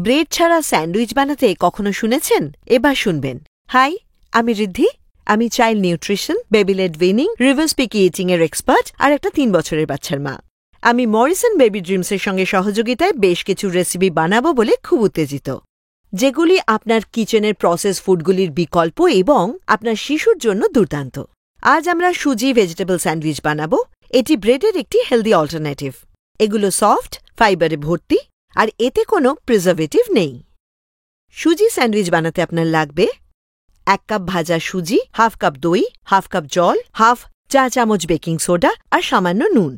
Bread ছাড়া sandwich বানাতে কখনো শুনেছেন? এবার শুনবেন। হাই, আমি রিদ্ধি। আমি child nutrition, baby led weaning, reverse picky eating এর এক্সপার্ট আর একটা 3 বছরের বাচ্চার মা। আমি মরিসন বেবি ড্রিমসের সঙ্গে সহযোগিতায় বেশ কিছু রেসিপি বানাবো বলে খুব উত্তেজিত, যেগুলি আপনার কিচেনের প্রসেস ফুডগুলির বিকল্প এবং আপনার শিশুর জন্য দুর্দান্ত। আজ আমরা সুজি ভেজিটেবল স্যান্ডউইচ বানাবো। এটি ব্রেডের একটি হেলদি অল্টারনেটিভ। এগুলো সফট, ফাইবারে ভর্তি আর এতে কোনো প্রিজারভেটিভ নেই। সুজি স্যান্ডউইচ বানাতে আপনার লাগবে 1 কাপ ভাজা সুজি, হাফ কাপ দই, হাফ কাপ জল, হাফ চা চামচ বেকিং সোডা আর সামান্য নুন।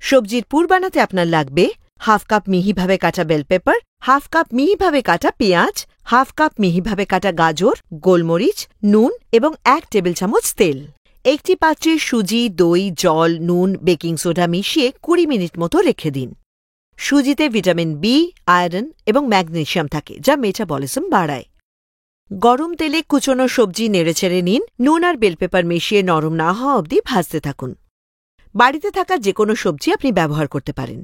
সবজির পুর বানাতে আপনার লাগবে হাফ কাপ মিহিভাবে কাটা বেল পেপার, হাফ কাপ মিহিভাবে কাটা পেঁয়াজ, হাফ কাপ মিহিভাবে কাটা গাজর, গোলমরিচ, নুন এবং 1 টেবিল চামচ তেল। একটি পাত্রে সুজি, দই, জল, নুন, বেকিং সোডা মিশিয়ে 20 মিনিট মতো রেখে দিন। সুজিতে ভিটামিন বি, আয়রন এবং ম্যাগনেসিয়াম থাকে, যা মেটাবলিজম বাড়ায়। গরম তেলে কুচনো সবজি নেড়েচেড়ে নিন। নুন আর বেল পেপার মিশিয়ে নরম না হওয়া অবধি ভাজতে থাকুন। বাড়িতে থাকা যে কোনো সবজি আপনি ব্যবহার করতে পারেন।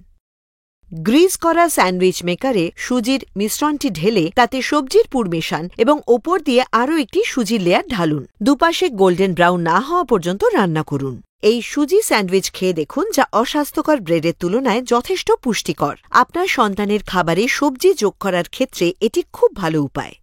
গ্রিজ করা স্যান্ডউইচ মেকারে সুজির মিশ্রণটি ঢেলে তাতে সবজির পুর মেশান এবং ওপর দিয়ে আরও একটি সুজির লেয়ার ঢালুন। দুপাশে গোল্ডেন ব্রাউন না হওয়া পর্যন্ত রান্না করুন। এই সুজি স্যান্ডউইচ খেয়ে দেখুন, যা অস্বাস্থ্যকর ব্রেডের তুলনায় যথেষ্ট পুষ্টিকর। আপনার সন্তানের খাবারে সবজি যোগ করার ক্ষেত্রে এটি খুব ভালো উপায়।